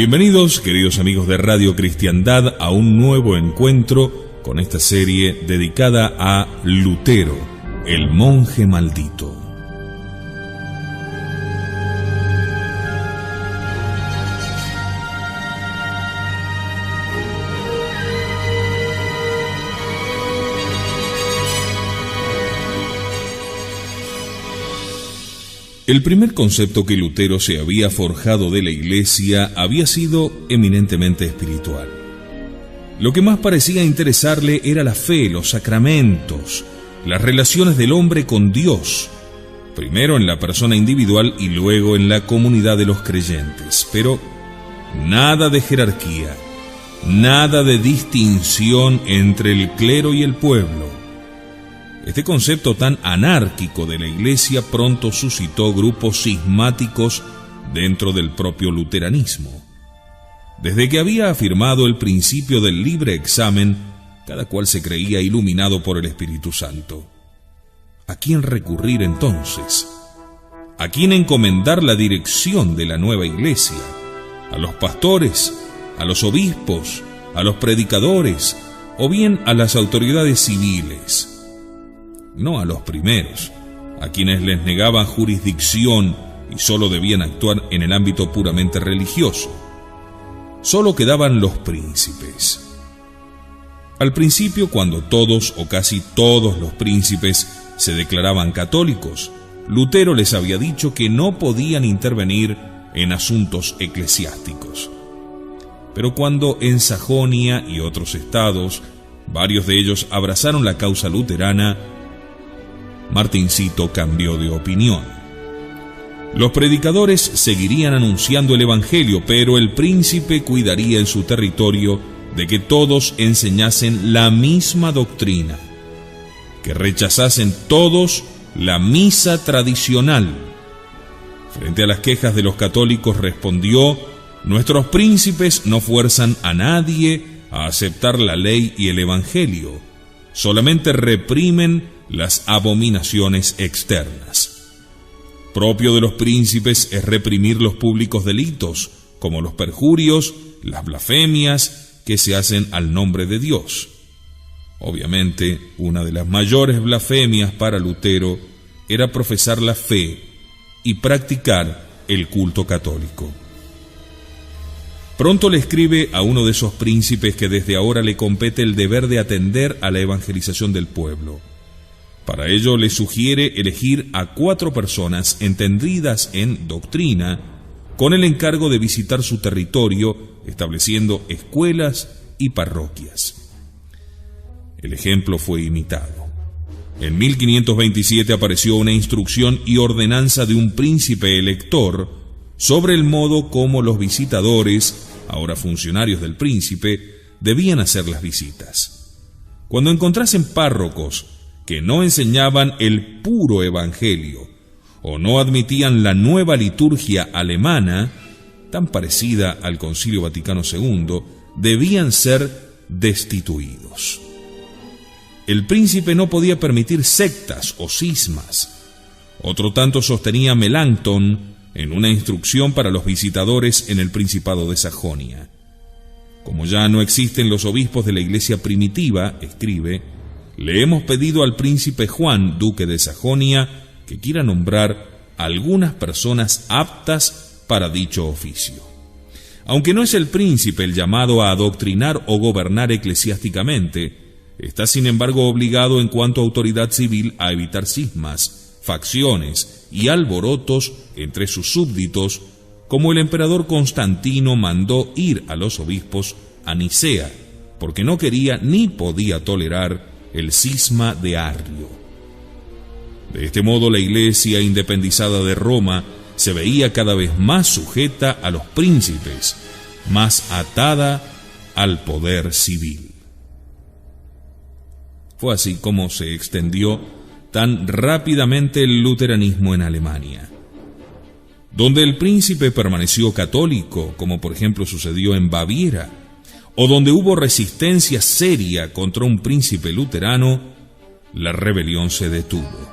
Bienvenidos, queridos amigos de Radio Cristiandad, a un nuevo encuentro con esta serie dedicada a Lutero, el monje maldito. El primer concepto que Lutero se había forjado de la Iglesia había sido eminentemente espiritual. Lo que más parecía interesarle era la fe, los sacramentos, las relaciones del hombre con Dios, primero en la persona individual y luego en la comunidad de los creyentes. Pero nada de jerarquía, nada de distinción entre el clero y el pueblo. Este concepto tan anárquico de la Iglesia pronto suscitó grupos cismáticos dentro del propio luteranismo. Desde que había afirmado el principio del libre examen, cada cual se creía iluminado por el Espíritu Santo. ¿A quién recurrir entonces? ¿A quién encomendar la dirección de la nueva Iglesia? ¿A los pastores? ¿A los obispos? ¿A los predicadores? ¿O bien a las autoridades civiles? No a los primeros, a quienes les negaban jurisdicción y solo debían actuar en el ámbito puramente religioso. Solo quedaban los príncipes. Al principio, cuando todos o casi todos los príncipes se declaraban católicos, Lutero les había dicho que no podían intervenir en asuntos eclesiásticos. Pero cuando en Sajonia y otros estados, varios de ellos abrazaron la causa luterana, Martincito cambió de opinión. Los predicadores seguirían anunciando el Evangelio, pero el príncipe cuidaría en su territorio de que todos enseñasen la misma doctrina, que rechazasen todos la misa tradicional. Frente a las quejas de los católicos respondió: nuestros príncipes no fuerzan a nadie a aceptar la ley y el Evangelio, solamente reprimen las abominaciones externas. Propio de los príncipes es reprimir los públicos delitos, como los perjurios, las blasfemias que se hacen al nombre de Dios. Obviamente, una de las mayores blasfemias para Lutero era profesar la fe y practicar el culto católico. Pronto le escribe a uno de esos príncipes que desde ahora le compete el deber de atender a la evangelización del pueblo. Para ello le sugiere elegir a 4 personas entendidas en doctrina, con el encargo de visitar su territorio, estableciendo escuelas y parroquias. El ejemplo fue imitado. En 1527 apareció una instrucción y ordenanza de un príncipe elector sobre el modo como los visitadores, ahora funcionarios del príncipe, debían hacer las visitas. Cuando encontrasen párrocos que no enseñaban el puro evangelio o no admitían la nueva liturgia alemana, tan parecida al Concilio Vaticano II, debían ser destituidos. El príncipe no podía permitir sectas o cismas. Otro tanto sostenía Melanchthon en una instrucción para los visitadores en el Principado de Sajonia. Como ya no existen los obispos de la Iglesia primitiva, escribe, le hemos pedido al príncipe Juan, duque de Sajonia, que quiera nombrar algunas personas aptas para dicho oficio. Aunque no es el príncipe el llamado a adoctrinar o gobernar eclesiásticamente, está sin embargo obligado en cuanto a autoridad civil a evitar cismas, facciones y alborotos entre sus súbditos, como el emperador Constantino mandó ir a los obispos a Nicea, porque no quería ni podía tolerar el cisma de Arrio. De este modo, la Iglesia independizada de Roma se veía cada vez más sujeta a los príncipes, más atada al poder civil. Fue así como se extendió tan rápidamente el luteranismo en Alemania. Donde el príncipe permaneció católico, como por ejemplo sucedió en Baviera, o donde hubo resistencia seria contra un príncipe luterano, la rebelión se detuvo.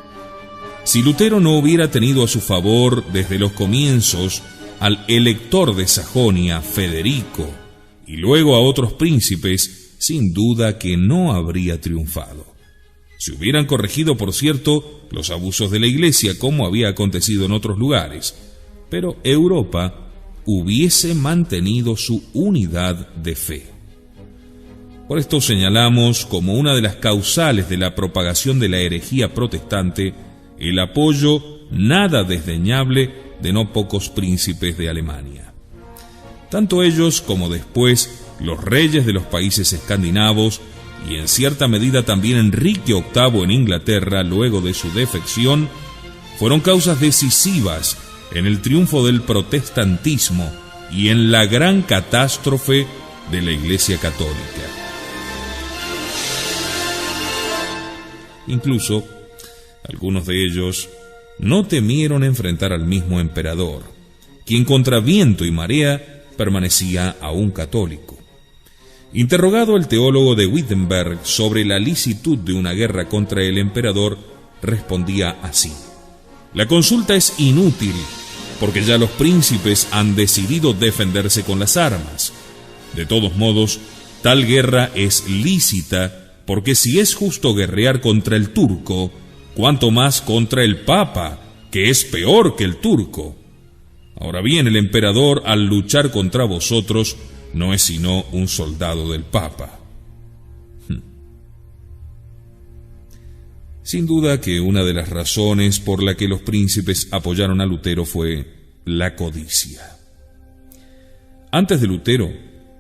Si Lutero no hubiera tenido a su favor desde los comienzos al elector de Sajonia, Federico, y luego a otros príncipes, sin duda que no habría triunfado. Si hubieran corregido, por cierto, los abusos de la Iglesia, como había acontecido en otros lugares, pero Europa hubiese mantenido su unidad de fe. Por esto señalamos como una de las causales de la propagación de la herejía protestante el apoyo nada desdeñable de no pocos príncipes de Alemania. Tanto ellos como después los reyes de los países escandinavos y en cierta medida también Enrique VIII en Inglaterra luego de su defección, fueron causas decisivas en el triunfo del protestantismo y en la gran catástrofe de la Iglesia Católica. Incluso, algunos de ellos no temieron enfrentar al mismo emperador, quien contra viento y marea permanecía aún católico. Interrogado el teólogo de Wittenberg sobre la licitud de una guerra contra el emperador, respondía así: la consulta es inútil, porque ya los príncipes han decidido defenderse con las armas. De todos modos, tal guerra es lícita, porque si es justo guerrear contra el turco, cuanto más contra el papa, que es peor que el turco. Ahora bien, el emperador, al luchar contra vosotros, no es sino un soldado del papa. Sin duda que una de las razones por la que los príncipes apoyaron a Lutero fue la codicia. Antes de Lutero,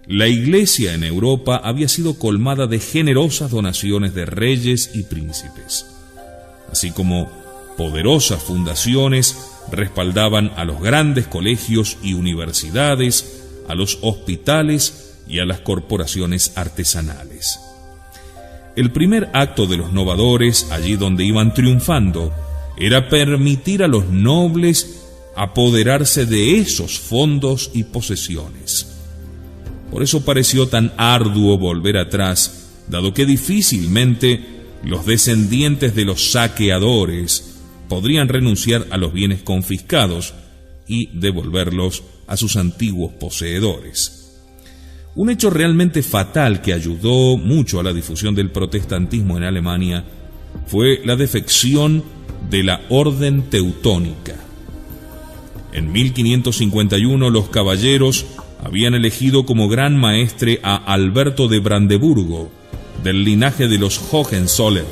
la Iglesia en Europa había sido colmada de generosas donaciones de reyes y príncipes, así como poderosas fundaciones respaldaban a los grandes colegios y universidades, a los hospitales y a las corporaciones artesanales. El primer acto de los novadores, allí donde iban triunfando, era permitir a los nobles apoderarse de esos fondos y posesiones. Por eso pareció tan arduo volver atrás, dado que difícilmente los descendientes de los saqueadores podrían renunciar a los bienes confiscados y devolverlos a sus antiguos poseedores. Un hecho realmente fatal que ayudó mucho a la difusión del protestantismo en Alemania fue la defección de la Orden Teutónica. En 1551 los caballeros habían elegido como gran maestre a Alberto de Brandeburgo, del linaje de los Hohenzollern,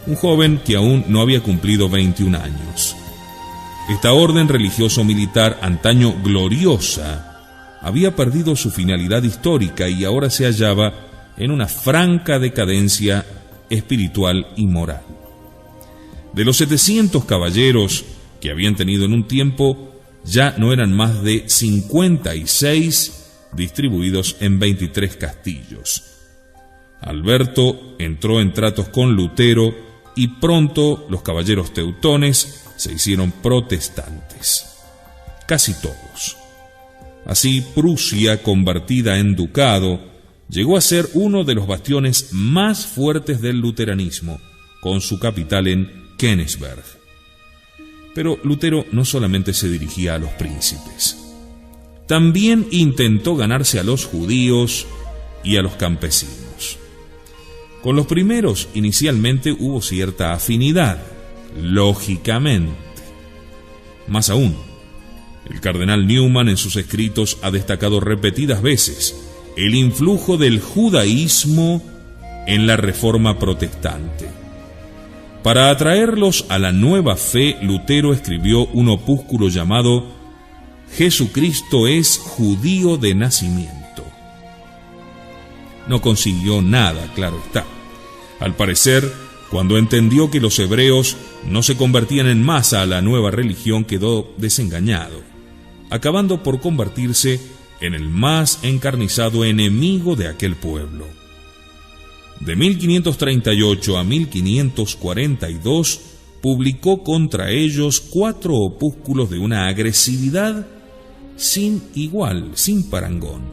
un joven que aún no había cumplido 21 años. Esta orden religioso-militar, antaño gloriosa, había perdido su finalidad histórica y ahora se hallaba en una franca decadencia espiritual y moral. De los 700 caballeros que habían tenido en un tiempo, ya no eran más de 56 distribuidos en 23 castillos. Alberto entró en tratos con Lutero y pronto los caballeros teutones se hicieron protestantes. Casi todos. Así, Prusia, convertida en ducado, llegó a ser uno de los bastiones más fuertes del luteranismo, con su capital en Königsberg. Pero Lutero no solamente se dirigía a los príncipes, también intentó ganarse a los judíos y a los campesinos. Con los primeros inicialmente hubo cierta afinidad, lógicamente. Más aún, el cardenal Newman en sus escritos ha destacado repetidas veces el influjo del judaísmo en la reforma protestante. Para atraerlos a la nueva fe, Lutero escribió un opúsculo llamado Jesucristo es judío de nacimiento. No consiguió nada, claro está. Al parecer, cuando entendió que los hebreos no se convertían en masa a la nueva religión, quedó desengañado, acabando por convertirse en el más encarnizado enemigo de aquel pueblo. De 1538 a 1542 publicó contra ellos 4 opúsculos de una agresividad sin igual, sin parangón.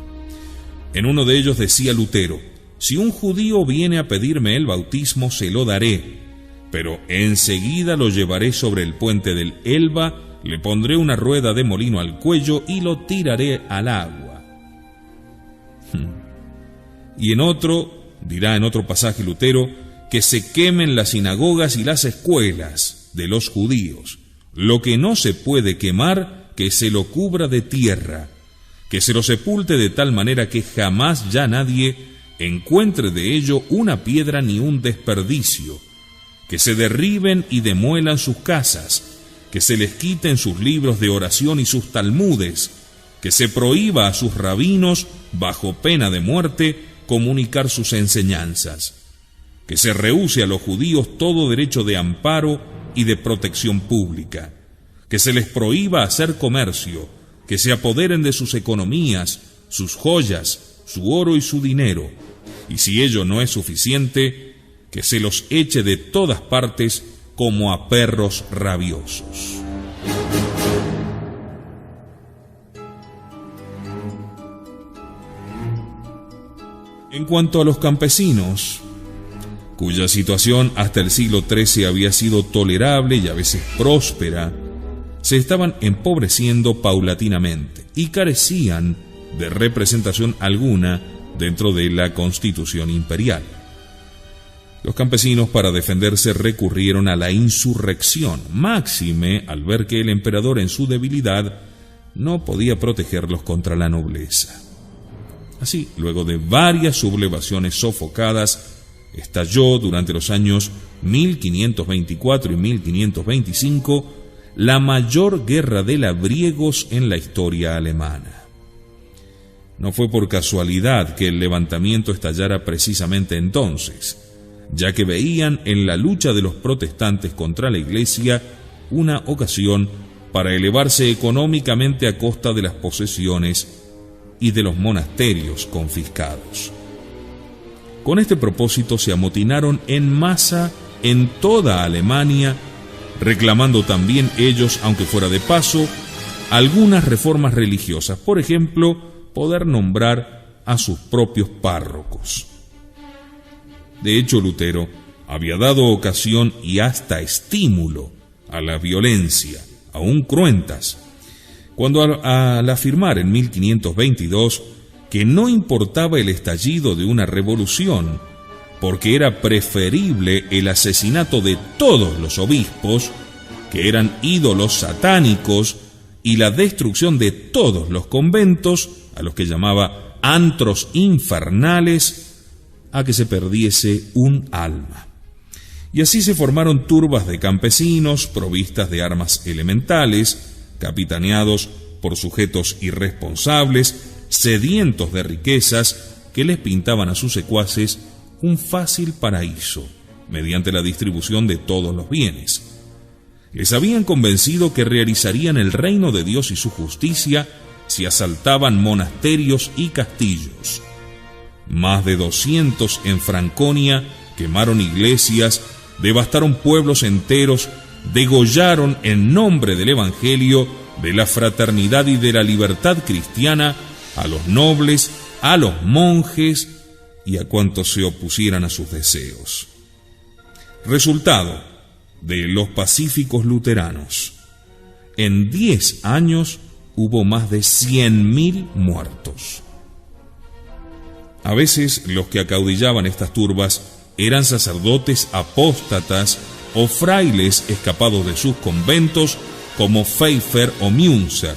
En uno de ellos decía Lutero: si un judío viene a pedirme el bautismo, se lo daré, pero enseguida lo llevaré sobre el puente del Elba le pondré una rueda de molino al cuello y lo tiraré al agua. Y en otro, dirá en otro pasaje Lutero, que se quemen las sinagogas y las escuelas de los judíos. Lo que no se puede quemar, que se lo cubra de tierra, que se lo sepulte de tal manera que jamás ya nadie encuentre de ello una piedra ni un desperdicio, que se derriben y demuelan sus casas, que se les quiten sus libros de oración y sus talmudes, que se prohíba a sus rabinos, bajo pena de muerte, comunicar sus enseñanzas, que se rehúse a los judíos todo derecho de amparo y de protección pública, que se les prohíba hacer comercio, que se apoderen de sus economías, sus joyas, su oro y su dinero, y si ello no es suficiente, que se los eche de todas partes como a perros rabiosos. En cuanto a los campesinos, cuya situación hasta el siglo XIII había sido tolerable y a veces próspera, se estaban empobreciendo paulatinamente y carecían de representación alguna dentro de la Constitución imperial. Los campesinos, para defenderse, recurrieron a la insurrección, máxime al ver que el emperador en su debilidad no podía protegerlos contra la nobleza. Así, luego de varias sublevaciones sofocadas, estalló durante los años 1524 y 1525 la mayor guerra de labriegos en la historia alemana. No fue por casualidad que el levantamiento estallara precisamente entonces, ya que veían en la lucha de los protestantes contra la Iglesia una ocasión para elevarse económicamente a costa de las posesiones y de los monasterios confiscados. Con este propósito se amotinaron en masa en toda Alemania, reclamando también ellos, aunque fuera de paso, algunas reformas religiosas, por ejemplo, poder nombrar a sus propios párrocos. De hecho, Lutero había dado ocasión y hasta estímulo a la violencia, aún cruentas, cuando al afirmar en 1522 que no importaba el estallido de una revolución, porque era preferible el asesinato de todos los obispos, que eran ídolos satánicos, y la destrucción de todos los conventos, a los que llamaba antros infernales, a que se perdiese un alma. Y así se formaron turbas de campesinos provistas de armas elementales, capitaneados por sujetos irresponsables, sedientos de riquezas, que les pintaban a sus secuaces un fácil paraíso, mediante la distribución de todos los bienes. Les habían convencido que realizarían el reino de Dios y su justicia si asaltaban monasterios y castillos. Más de 200 en Franconia quemaron iglesias, devastaron pueblos enteros, degollaron en nombre del Evangelio, de la fraternidad y de la libertad cristiana a los nobles, a los monjes y a cuantos se opusieran a sus deseos. Resultado de los pacíficos luteranos: en 10 años hubo más de 100.000 muertos. A veces los que acaudillaban estas turbas eran sacerdotes apóstatas o frailes escapados de sus conventos, como Pfeiffer o Münzer.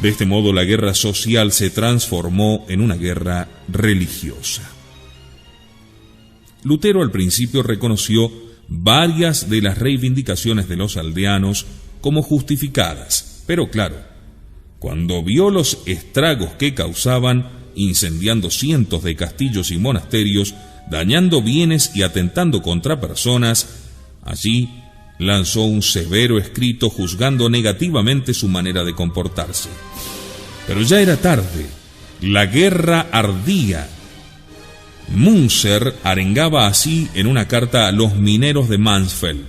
De este modo, la guerra social se transformó en una guerra religiosa. Lutero al principio reconoció varias de las reivindicaciones de los aldeanos como justificadas, pero claro, cuando vio los estragos que causaban, incendiando cientos de castillos y monasterios, dañando bienes y atentando contra personas, allí lanzó un severo escrito juzgando negativamente su manera de comportarse. Pero ya era tarde, la guerra ardía. Münzer arengaba así en una carta a los mineros de Mansfeld: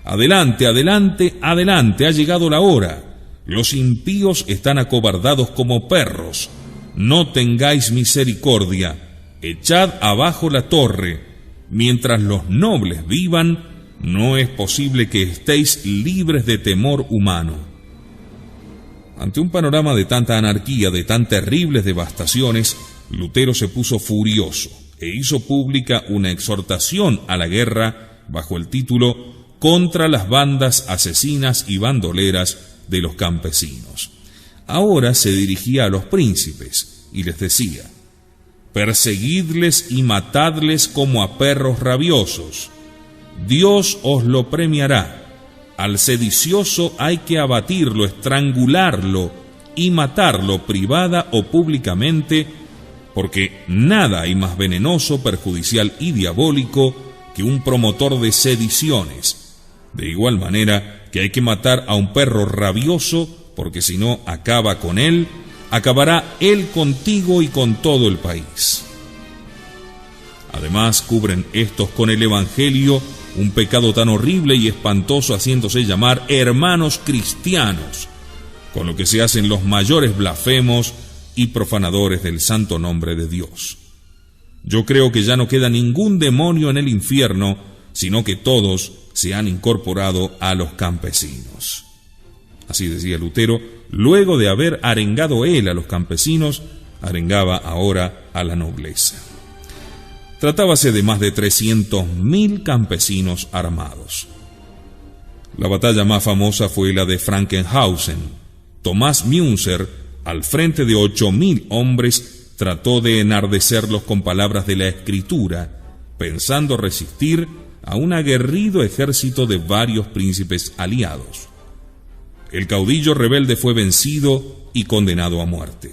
adelante, adelante, adelante, ha llegado la hora. Los impíos están acobardados como perros. No tengáis misericordia. Echad abajo la torre. Mientras los nobles vivan, no es posible que estéis libres de temor humano. Ante un panorama de tanta anarquía, de tan terribles devastaciones, Lutero se puso furioso e hizo pública una exhortación a la guerra bajo el título Contra las bandas asesinas y bandoleras de los campesinos. Ahora se dirigía a los príncipes y les decía: perseguidles y matadles como a perros rabiosos. Dios os lo premiará. Al sedicioso hay que abatirlo, estrangularlo y matarlo privada o públicamente, porque nada hay más venenoso, perjudicial y diabólico que un promotor de sediciones. De igual manera que hay que matar a un perro rabioso, porque si no acaba con él, acabará él contigo y con todo el país. Además, cubren estos con el Evangelio un pecado tan horrible y espantoso, haciéndose llamar hermanos cristianos, con lo que se hacen los mayores blasfemos y profanadores del santo nombre de Dios. Yo creo que ya no queda ningún demonio en el infierno, sino que todos se han incorporado a los campesinos. Así decía Lutero, luego de haber arengado él a los campesinos, arengaba ahora a la nobleza. Tratábase de más de 300.000 campesinos armados. La batalla más famosa fue la de Frankenhausen. Tomás Münzer, al frente de 8.000 hombres, trató de enardecerlos con palabras de la Escritura, pensando resistir a un aguerrido ejército de varios príncipes aliados. El caudillo rebelde fue vencido y condenado a muerte.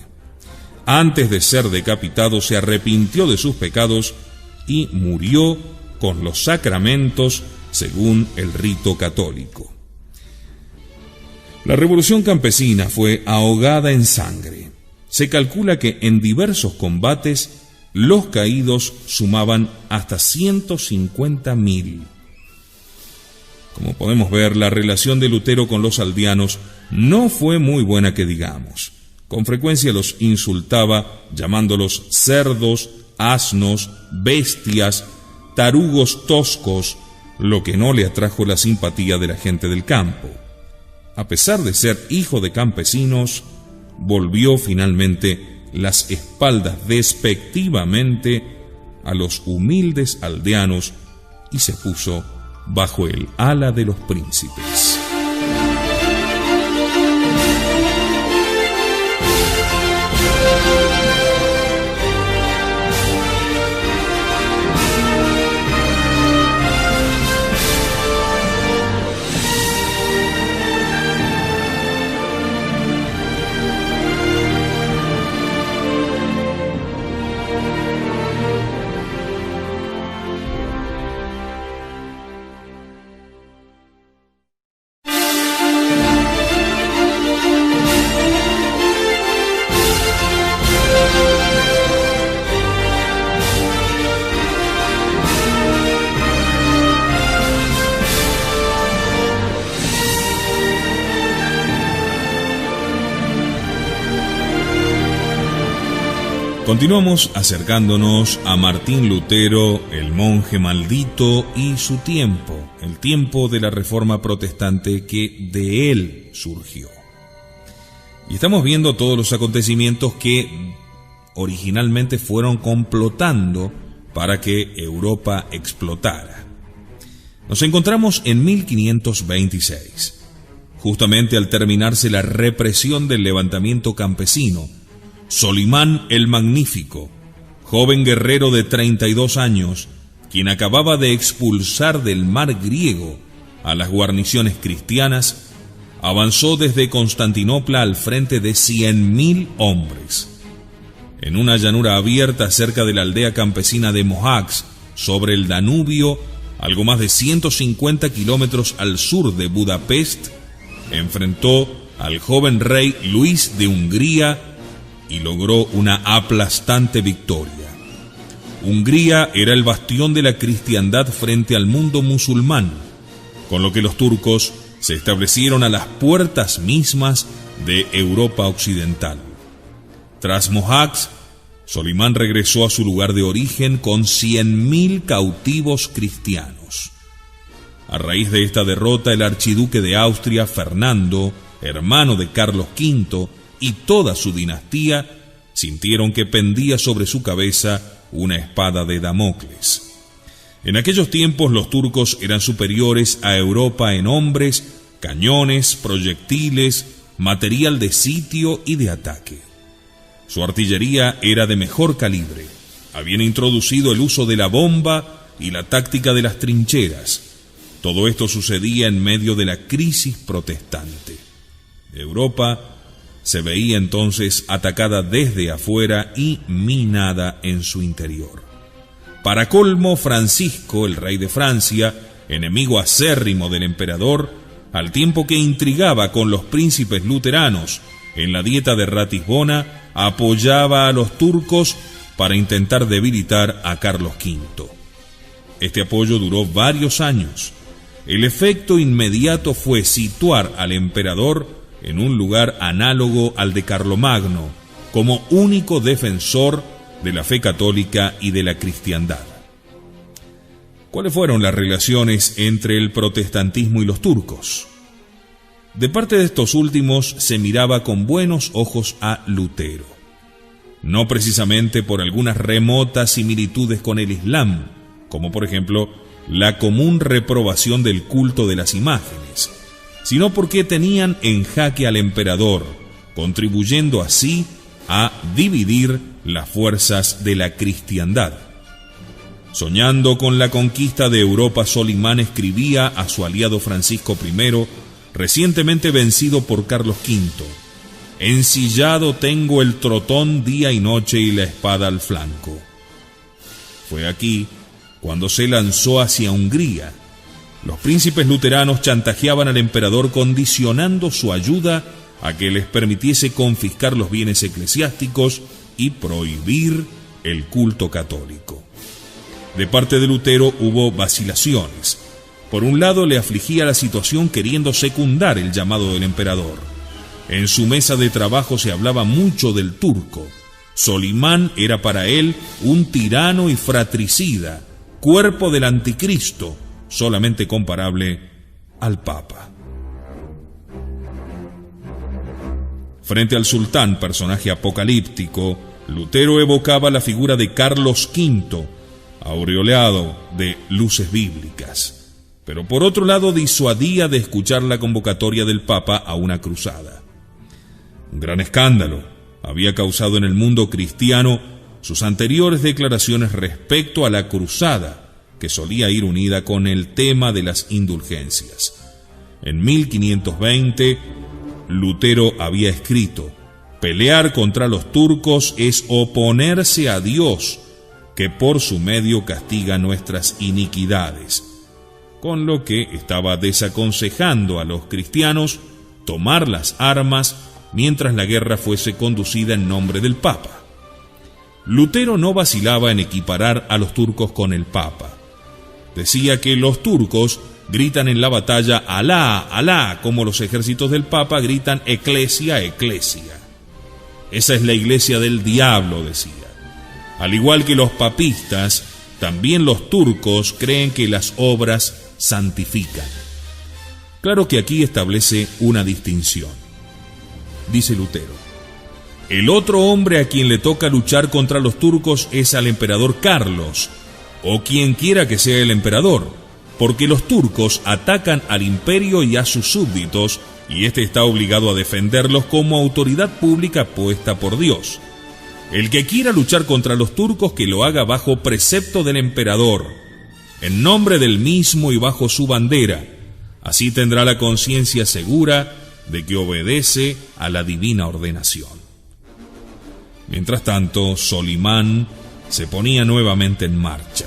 Antes de ser decapitado, se arrepintió de sus pecados y murió con los sacramentos según el rito católico. La revolución campesina fue ahogada en sangre. Se calcula que en diversos combates los caídos sumaban hasta 150.000. Como podemos ver, la relación de Lutero con los aldeanos no fue muy buena que digamos. Con frecuencia los insultaba llamándolos cerdos, asnos, bestias, tarugos toscos, lo que no le atrajo la simpatía de la gente del campo. A pesar de ser hijo de campesinos, volvió finalmente las espaldas despectivamente a los humildes aldeanos y se puso bajo el ala de los príncipes. Continuamos acercándonos a Martín Lutero, el monje maldito, y su tiempo, el tiempo de la Reforma Protestante que de él surgió. Y estamos viendo todos los acontecimientos que originalmente fueron complotando para que Europa explotara. Nos encontramos en 1526, justamente al terminarse la represión del levantamiento campesino. Solimán el Magnífico, joven guerrero de 32 años, quien acababa de expulsar del mar griego a las guarniciones cristianas, avanzó desde Constantinopla al frente de 100.000 hombres. En una llanura abierta cerca de la aldea campesina de Mohacs, sobre el Danubio, algo más de 150 kilómetros al sur de Budapest, enfrentó al joven rey Luis de Hungría y logró una aplastante victoria. Hungría era el bastión de la cristiandad frente al mundo musulmán, con lo que los turcos se establecieron a las puertas mismas de Europa occidental. Tras Mohacs, Solimán regresó a su lugar de origen con 100.000 cautivos cristianos. A raíz de esta derrota, el archiduque de Austria, Fernando, hermano de Carlos V, y toda su dinastía sintieron que pendía sobre su cabeza una espada de Damocles. En aquellos tiempos los turcos eran superiores a Europa en hombres, cañones, proyectiles, material de sitio y de ataque. Su artillería era de mejor calibre. Habían introducido el uso de la bomba y la táctica de las trincheras. Todo esto sucedía en medio de la crisis protestante. Europa se veía entonces atacada desde afuera y minada en su interior. Para colmo, Francisco, el rey de Francia, enemigo acérrimo del emperador, al tiempo que intrigaba con los príncipes luteranos en la Dieta de Ratisbona, apoyaba a los turcos para intentar debilitar a Carlos V. Este apoyo duró varios años. El efecto inmediato fue situar al emperador en un lugar análogo al de Carlomagno, como único defensor de la fe católica y de la cristiandad. ¿Cuáles fueron las relaciones entre el protestantismo y los turcos? De parte de estos últimos se miraba con buenos ojos a Lutero, no precisamente por algunas remotas similitudes con el Islam, como por ejemplo la común reprobación del culto de las imágenes, sino porque tenían en jaque al emperador, contribuyendo así a dividir las fuerzas de la cristiandad. Soñando con la conquista de Europa, Solimán escribía a su aliado Francisco I, recientemente vencido por Carlos V: «Ensillado tengo el trotón día y noche y la espada al flanco». Fue aquí cuando se lanzó hacia Hungría. Los príncipes luteranos chantajeaban al emperador condicionando su ayuda a que les permitiese confiscar los bienes eclesiásticos y prohibir el culto católico. De parte de Lutero hubo vacilaciones. Por un lado, le afligía la situación queriendo secundar el llamado del emperador. En su mesa de trabajo se hablaba mucho del turco. Solimán era para él un tirano y fratricida, cuerpo del anticristo, solamente comparable al Papa. Frente al sultán, personaje apocalíptico, Lutero evocaba la figura de Carlos V, aureolado de luces bíblicas, pero por otro lado disuadía de escuchar la convocatoria del Papa a una cruzada. Un gran escándalo había causado en el mundo cristiano sus anteriores declaraciones respecto a la cruzada, que solía ir unida con el tema de las indulgencias. En 1520, Lutero había escrito: «Pelear contra los turcos es oponerse a Dios, que por su medio castiga nuestras iniquidades», con lo que estaba desaconsejando a los cristianos tomar las armas mientras la guerra fuese conducida en nombre del Papa. Lutero no vacilaba en equiparar a los turcos con el Papa. Decía que los turcos gritan en la batalla «Alá, Alá», como los ejércitos del Papa gritan «Eclesia, Eclesia». Esa es la iglesia del diablo, decía. Al igual que los papistas, también los turcos creen que las obras santifican. Claro que aquí establece una distinción. Dice Lutero: «El otro hombre a quien le toca luchar contra los turcos es al emperador Carlos, o quien quiera que sea el emperador, porque los turcos atacan al imperio y a sus súbditos, y éste está obligado a defenderlos como autoridad pública puesta por Dios. El que quiera luchar contra los turcos, que lo haga bajo precepto del emperador, en nombre del mismo y bajo su bandera. Así tendrá la conciencia segura de que obedece a la divina ordenación». Mientras tanto, Solimán se ponía nuevamente en marcha.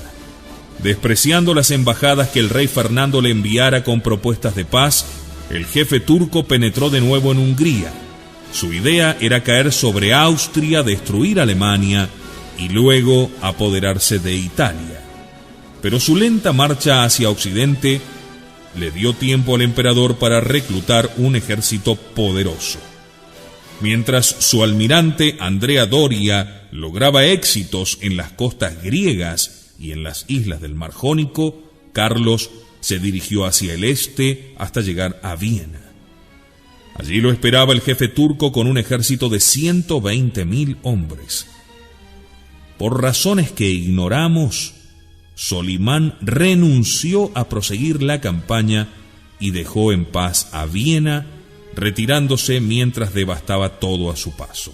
Despreciando las embajadas que el rey Fernando le enviara con propuestas de paz, el jefe turco penetró de nuevo en Hungría. Su idea era caer sobre Austria, destruir Alemania y luego apoderarse de Italia. Pero su lenta marcha hacia Occidente le dio tiempo al emperador para reclutar un ejército poderoso. Mientras su almirante Andrea Doria lograba éxitos en las costas griegas y en las islas del Mar Jónico, Carlos se dirigió hacia el este hasta llegar a Viena. Allí lo esperaba el jefe turco con un ejército de 120.000 hombres. Por razones que ignoramos, Solimán renunció a proseguir la campaña y dejó en paz a Viena, retirándose mientras devastaba todo a su paso.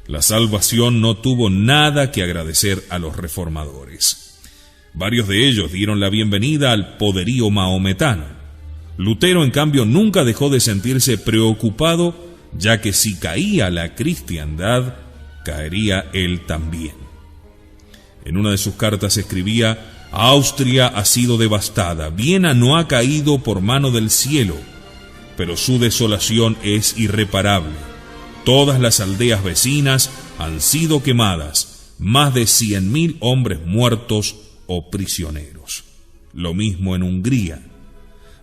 La salvación no tuvo nada que agradecer a los reformadores. Varios de ellos dieron la bienvenida al poderío mahometano. Lutero, en cambio, nunca dejó de sentirse preocupado, ya que si caía la cristiandad, caería él también. En una de sus cartas escribía: Austria ha sido devastada, Viena no ha caído por mano del cielo, pero su desolación es irreparable. Todas las aldeas vecinas han sido quemadas, más de 100.000 hombres muertos o prisioneros. Lo mismo en Hungría.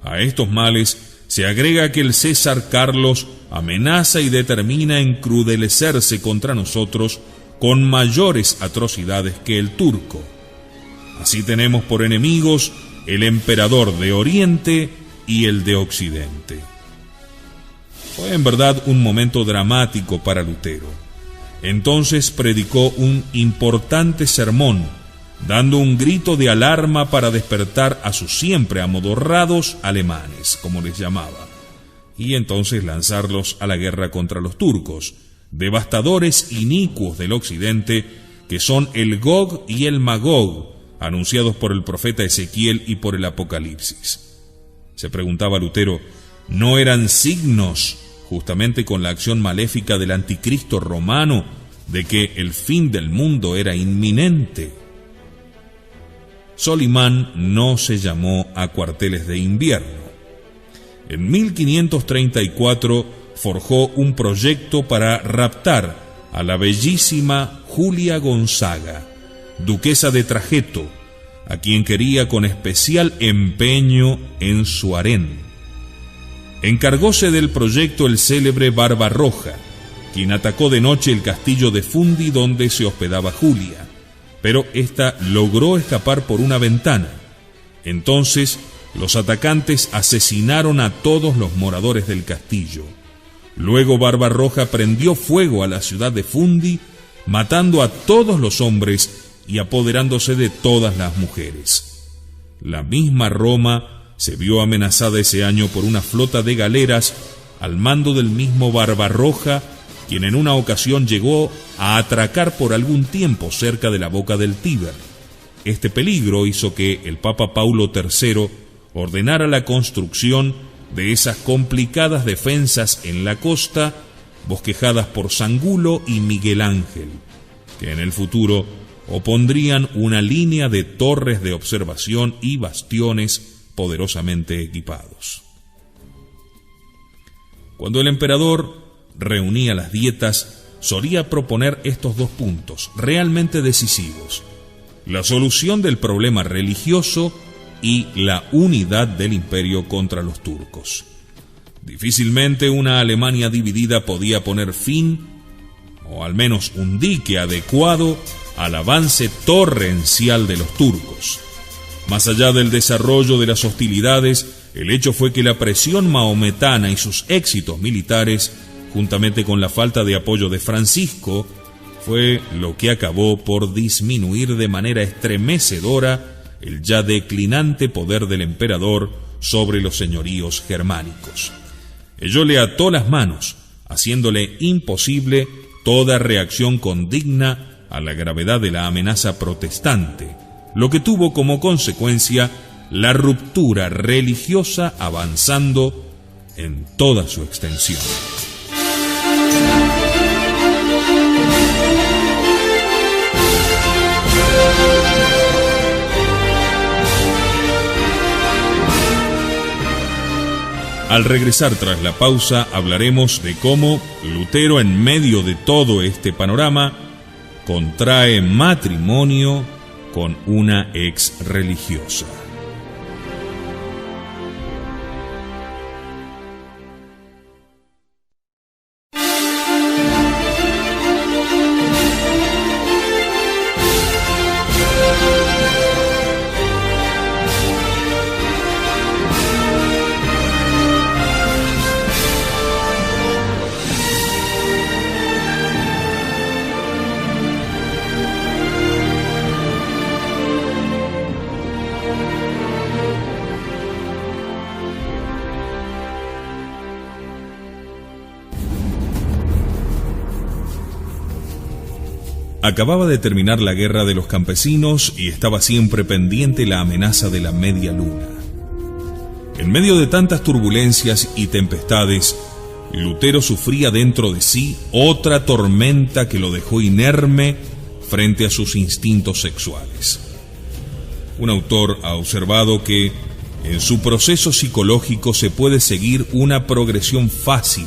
A estos males se agrega que el César Carlos amenaza y determina encrudecerse contra nosotros con mayores atrocidades que el turco. Así tenemos por enemigos el emperador de Oriente y el de Occidente. Fue en verdad un momento dramático para Lutero. Entonces predicó un importante sermón, dando un grito de alarma para despertar a sus siempre amodorrados alemanes, como les llamaba, y entonces lanzarlos a la guerra contra los turcos, devastadores inicuos del occidente, que son el Gog y el Magog, anunciados por el profeta Ezequiel y por el Apocalipsis. Se preguntaba Lutero, ¿no eran signos, justamente con la acción maléfica del anticristo romano, de que el fin del mundo era inminente? Solimán no se llamó a cuarteles de invierno. En 1534 forjó un proyecto para raptar a la bellísima Julia Gonzaga, duquesa de Trajeto, a quien quería con especial empeño en su harén. Encargóse del proyecto el célebre Barbarroja, quien atacó de noche el castillo de Fundi donde se hospedaba Julia, pero ésta logró escapar por una ventana. Entonces, los atacantes asesinaron a todos los moradores del castillo. Luego Barbarroja prendió fuego a la ciudad de Fundi, matando a todos los hombres y apoderándose de todas las mujeres. La misma Roma se vio amenazada ese año por una flota de galeras al mando del mismo Barbarroja, quien en una ocasión llegó a atracar por algún tiempo cerca de la boca del Tíber. Este peligro hizo que el Papa Paulo III ordenara la construcción de esas complicadas defensas en la costa, bosquejadas por Sangulo y Miguel Ángel, que en el futuro opondrían una línea de torres de observación y bastiones poderosamente equipados. Cuando el emperador reunía las dietas, solía proponer estos dos puntos realmente decisivos: la solución del problema religioso y la unidad del imperio contra los turcos. Difícilmente una Alemania dividida podía poner fin, o al menos un dique adecuado, al avance torrencial de los turcos. Más allá del desarrollo de las hostilidades, el hecho fue que la presión mahometana y sus éxitos militares, juntamente con la falta de apoyo de Francisco, fue lo que acabó por disminuir de manera estremecedora el ya declinante poder del emperador sobre los señoríos germánicos. Ello le ató las manos, haciéndole imposible toda reacción condigna a la gravedad de la amenaza protestante, lo que tuvo como consecuencia la ruptura religiosa avanzando en toda su extensión. Al regresar tras la pausa hablaremos de cómo Lutero, en medio de todo este panorama, contrae matrimonio con una ex religiosa. Acababa de terminar la guerra de los campesinos y estaba siempre pendiente la amenaza de la media luna. En medio de tantas turbulencias y tempestades, Lutero sufría dentro de sí otra tormenta que lo dejó inerme frente a sus instintos sexuales. Un autor ha observado que en su proceso psicológico se puede seguir una progresión fácil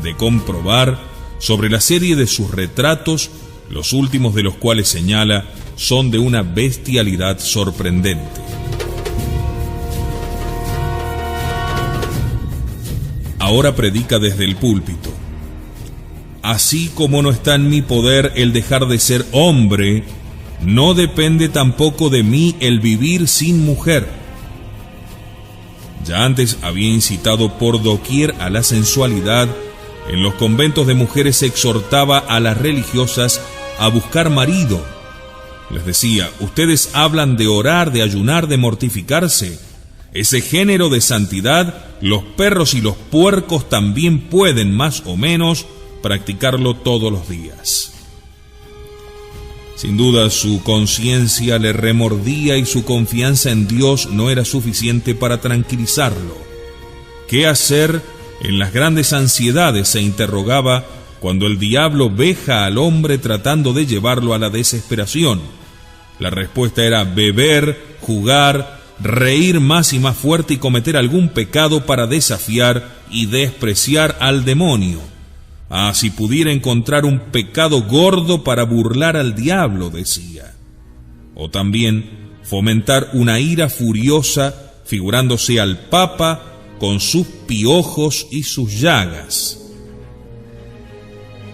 de comprobar sobre la serie de sus retratos, los últimos de los cuales señala son de una bestialidad sorprendente. Ahora predica desde el púlpito: así como no está en mi poder el dejar de ser hombre, no depende tampoco de mí el vivir sin mujer. Ya antes había incitado por doquier a la sensualidad. En los conventos de mujeres se exhortaba a las religiosas a buscar marido. Les decía: ustedes hablan de orar, de ayunar, de mortificarse. Ese género de santidad, los perros y los puercos también pueden, más o menos, practicarlo todos los días. Sin duda, su conciencia le remordía y su confianza en Dios no era suficiente para tranquilizarlo. ¿Qué hacer en las grandes ansiedades?, se interrogaba, cuando el diablo veja al hombre tratando de llevarlo a la desesperación. La respuesta era beber, jugar, reír más y más fuerte y cometer algún pecado para desafiar y despreciar al demonio. Ah, si pudiera encontrar un pecado gordo para burlar al diablo, decía. O también fomentar una ira furiosa figurándose al Papa con sus piojos y sus llagas.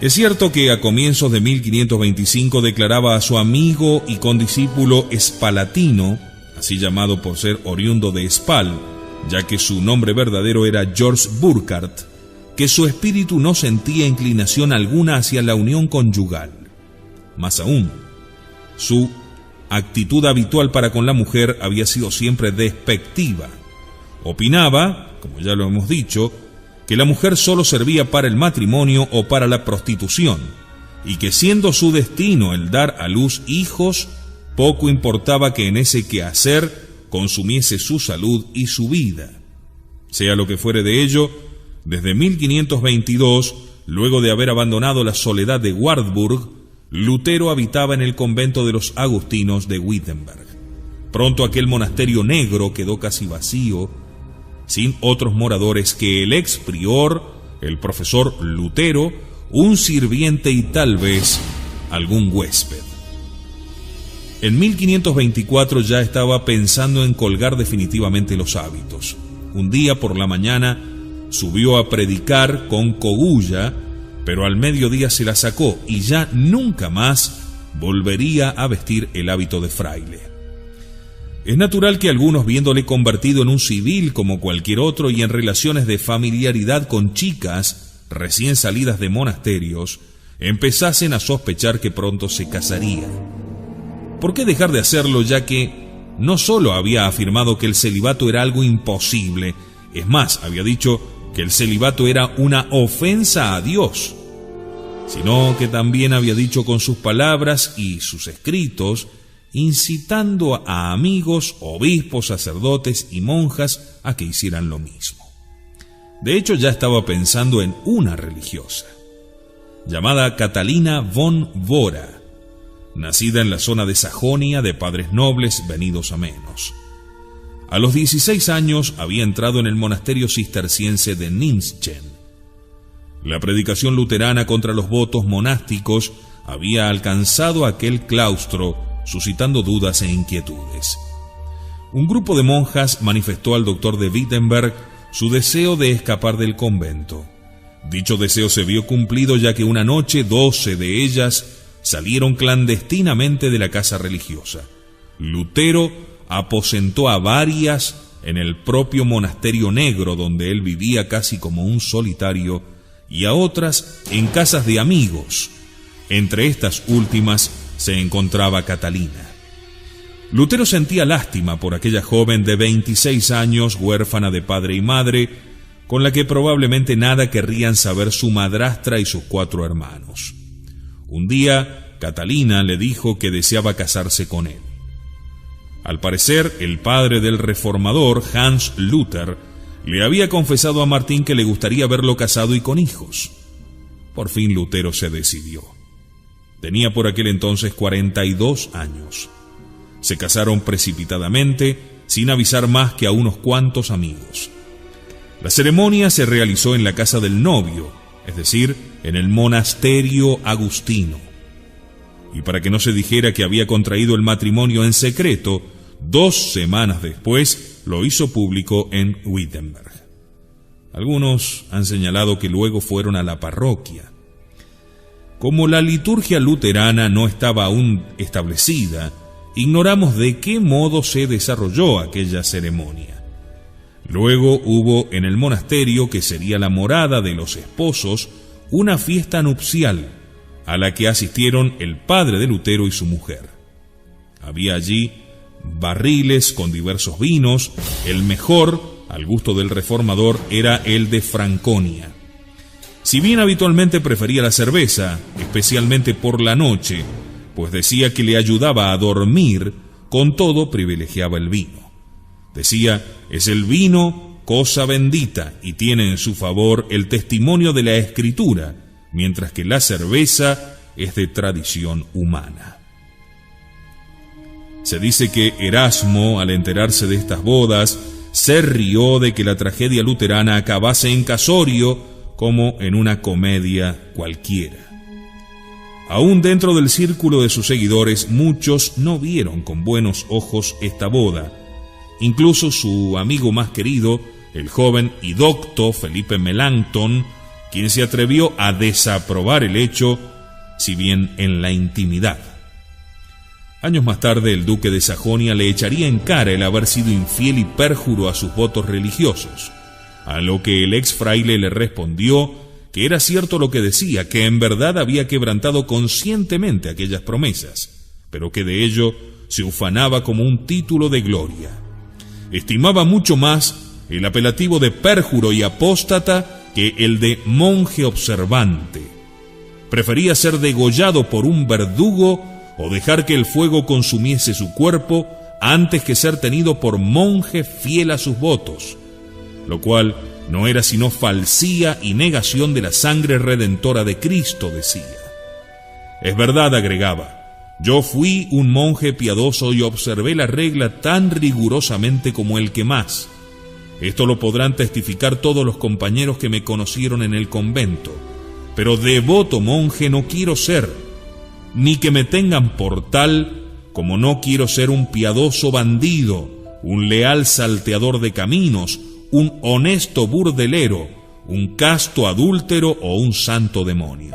Es cierto que a comienzos de 1525 declaraba a su amigo y condiscípulo Espalatino, así llamado por ser oriundo de Spal, ya que su nombre verdadero era George Burkhardt, que su espíritu no sentía inclinación alguna hacia la unión conyugal. Más aún, su actitud habitual para con la mujer había sido siempre despectiva. Opinaba, como ya lo hemos dicho, que la mujer solo servía para el matrimonio o para la prostitución, y que siendo su destino el dar a luz hijos, poco importaba que en ese quehacer consumiese su salud y su vida. Sea lo que fuere de ello, desde 1522, luego de haber abandonado la soledad de Wartburg, Lutero habitaba en el convento de los agustinos de Wittenberg. Pronto aquel monasterio negro quedó casi vacío, sin otros moradores que el ex prior, el profesor Lutero, un sirviente y tal vez algún huésped. En 1524 ya estaba pensando en colgar definitivamente los hábitos. Un día por la mañana subió a predicar con cogulla, pero al mediodía se la sacó y ya nunca más volvería a vestir el hábito de fraile. Es natural que algunos, viéndole convertido en un civil como cualquier otro y en relaciones de familiaridad con chicas recién salidas de monasterios, empezasen a sospechar que pronto se casaría. ¿Por qué dejar de hacerlo, ya que no solo había afirmado que el celibato era algo imposible, es más, había dicho que el celibato era una ofensa a Dios, sino que también había dicho con sus palabras y sus escritos, incitando a amigos, obispos, sacerdotes y monjas a que hicieran lo mismo? De hecho, ya estaba pensando en una religiosa, llamada Catalina von Bora, nacida en la zona de Sajonia, de padres nobles venidos a menos. A los 16 años había entrado en el monasterio cisterciense de Nymschen. La predicación luterana contra los votos monásticos había alcanzado aquel claustro, suscitando dudas e inquietudes. Un grupo de monjas manifestó al doctor de Wittenberg su deseo de escapar del convento. Dicho deseo se vio cumplido, ya que una noche 12 de ellas salieron clandestinamente de la casa religiosa. Lutero aposentó a varias en el propio monasterio negro, donde él vivía casi como un solitario, y a otras en casas de amigos. Entre estas últimas se encontraba Catalina. Lutero sentía lástima por aquella joven de 26 años, huérfana de padre y madre, con la que probablemente nada querrían saber su madrastra y sus 4 hermanos. Un día Catalina le dijo que deseaba casarse con él. Al parecer, el padre del reformador, Hans Luther, le había confesado a Martín que le gustaría verlo casado y con hijos. Por fin Lutero se decidió. Tenía por aquel entonces 42 años. Se casaron precipitadamente, sin avisar más que a unos cuantos amigos. La ceremonia se realizó en la casa del novio, es decir, en el monasterio agustino. Y para que no se dijera que había contraído el matrimonio en secreto, 2 semanas después lo hizo público en Wittenberg. Algunos han señalado que luego fueron a la parroquia. Como la liturgia luterana no estaba aún establecida, ignoramos de qué modo se desarrolló aquella ceremonia. Luego hubo en el monasterio, que sería la morada de los esposos, una fiesta nupcial, a la que asistieron el padre de Lutero y su mujer. Había allí barriles con diversos vinos. El mejor, al gusto del reformador, era el de Franconia. Si bien habitualmente prefería la cerveza, especialmente por la noche, pues decía que le ayudaba a dormir, con todo privilegiaba el vino. Decía, es el vino cosa bendita y tiene en su favor el testimonio de la Escritura, mientras que la cerveza es de tradición humana. Se dice que Erasmo, al enterarse de estas bodas, se rió de que la tragedia luterana acabase en casorio, como en una comedia cualquiera. Aún dentro del círculo de sus seguidores, muchos no vieron con buenos ojos esta boda. Incluso su amigo más querido, el joven y docto Felipe Melanchthon, quien se atrevió a desaprobar el hecho, si bien en la intimidad. Años más tarde, el duque de Sajonia le echaría en cara el haber sido infiel y pérjuro a sus votos religiosos, a lo que el ex fraile le respondió que era cierto lo que decía, que en verdad había quebrantado conscientemente aquellas promesas, pero que de ello se ufanaba como un título de gloria. Estimaba mucho más el apelativo de pérjuro y apóstata que el de monje observante. Prefería ser degollado por un verdugo o dejar que el fuego consumiese su cuerpo antes que ser tenido por monje fiel a sus votos, lo cual no era sino falsía y negación de la sangre redentora de Cristo, decía. Es verdad, agregaba, yo fui un monje piadoso y observé la regla tan rigurosamente como el que más. Esto lo podrán testificar todos los compañeros que me conocieron en el convento, pero devoto monje no quiero ser, ni que me tengan por tal, como no quiero ser un piadoso bandido, un leal salteador de caminos, un honesto burdelero, un casto adúltero o un santo demonio.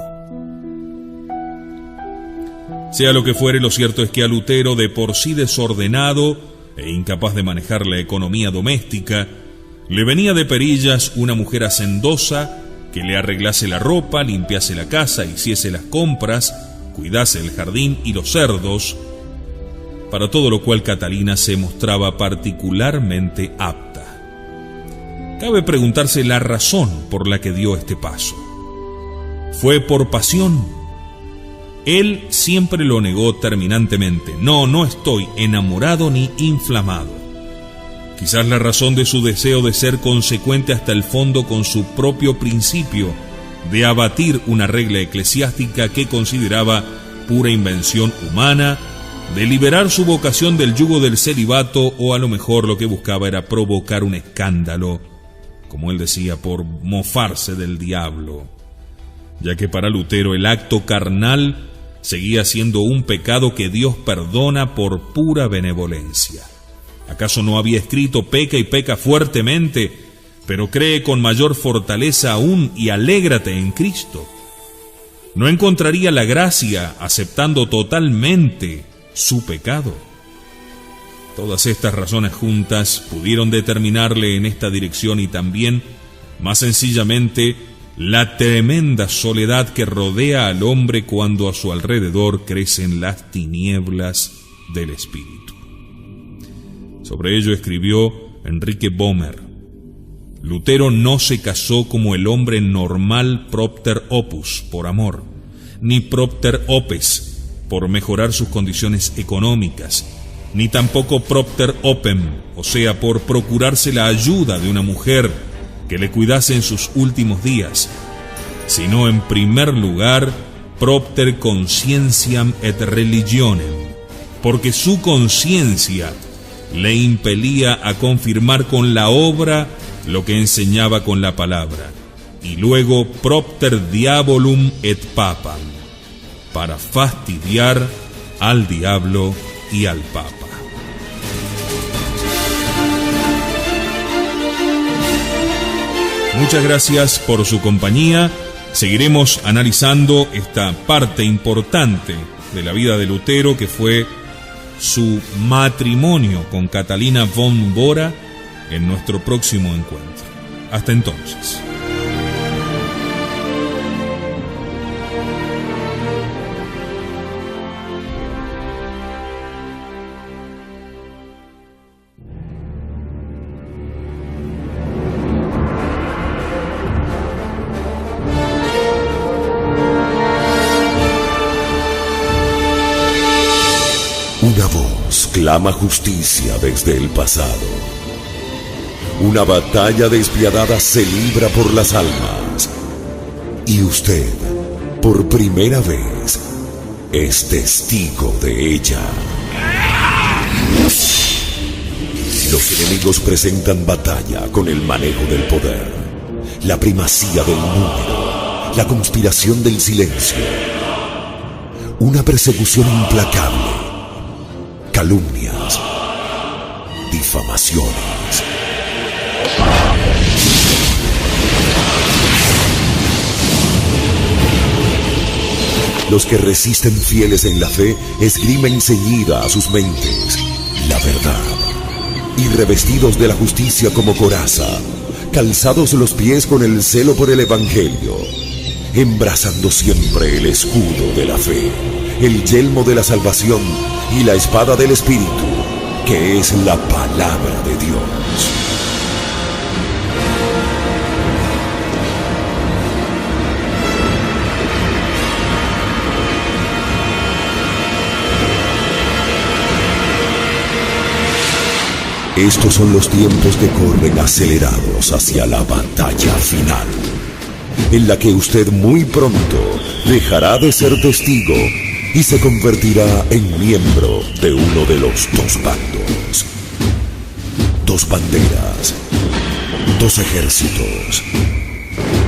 Sea lo que fuere, lo cierto es que a Lutero, de por sí desordenado e incapaz de manejar la economía doméstica, le venía de perillas una mujer hacendosa que le arreglase la ropa, limpiase la casa, hiciese las compras, cuidase el jardín y los cerdos, para todo lo cual Catalina se mostraba particularmente apta. Cabe preguntarse la razón por la que dio este paso. ¿Fue por pasión? Él siempre lo negó terminantemente. No estoy enamorado ni inflamado. Quizás la razón de su deseo de ser consecuente hasta el fondo con su propio principio de abatir una regla eclesiástica que consideraba pura invención humana, de liberar su vocación del yugo del celibato, o a lo mejor lo que buscaba era provocar un escándalo, como él decía, por mofarse del diablo, ya que para Lutero el acto carnal seguía siendo un pecado que Dios perdona por pura benevolencia. ¿Acaso no había escrito peca y peca fuertemente, pero cree con mayor fortaleza aún y alégrate en Cristo? ¿No encontraría la gracia aceptando totalmente su pecado? Todas estas razones juntas pudieron determinarle en esta dirección, y también, más sencillamente, la tremenda soledad que rodea al hombre cuando a su alrededor crecen las tinieblas del espíritu. Sobre ello escribió Enrique Bohmer: Lutero no se casó como el hombre normal propter opus, por amor, ni propter opes, por mejorar sus condiciones económicas, ni tampoco propter opem, o sea, por procurarse la ayuda de una mujer que le cuidase en sus últimos días, sino en primer lugar propter conscientiam et religionem, porque su conciencia le impelía a confirmar con la obra lo que enseñaba con la palabra, y luego propter diabolum et papam, para fastidiar al diablo y al papa. Muchas gracias por su compañía. Seguiremos analizando esta parte importante de la vida de Lutero, que fue su matrimonio con Catalina von Bora, en nuestro próximo encuentro. Hasta entonces. Una voz clama justicia desde el pasado. Una batalla despiadada se libra por las almas. Y usted, por primera vez, es testigo de ella. Los enemigos presentan batalla con el manejo del poder, la primacía del número, la conspiración del silencio. Una persecución implacable. Calumnias, difamaciones. Los que resisten fieles en la fe esgrimen ceñida a sus mentes la verdad, y revestidos de la justicia como coraza, calzados los pies con el celo por el evangelio, embrazando siempre el escudo de la fe, el yelmo de la salvación y la espada del Espíritu, que es la palabra de Dios. Estos son los tiempos que corren acelerados hacia la batalla final, en la que usted muy pronto dejará de ser testigo y se convertirá en miembro de uno de los dos bandos. Dos banderas, dos ejércitos.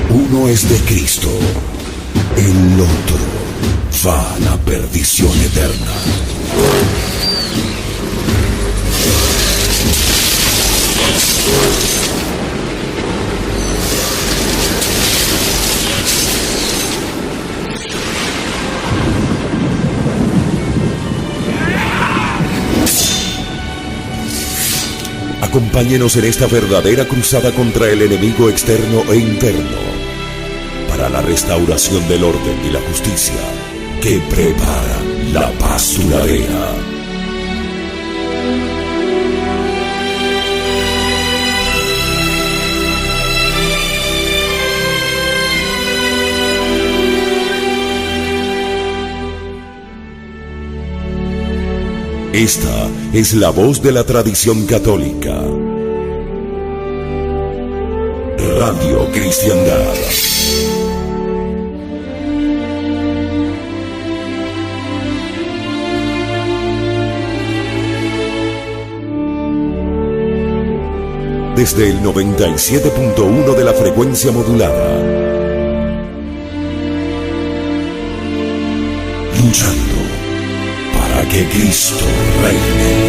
Uno es de Cristo, el otro va a la perdición eterna. Acompáñenos en esta verdadera cruzada contra el enemigo externo e interno, para la restauración del orden y la justicia que prepara la paz duradera. Esta es la voz de la tradición católica. Radio Cristiandad. Desde el 97.1 de la frecuencia modulada. Luchando para que Cristo reine.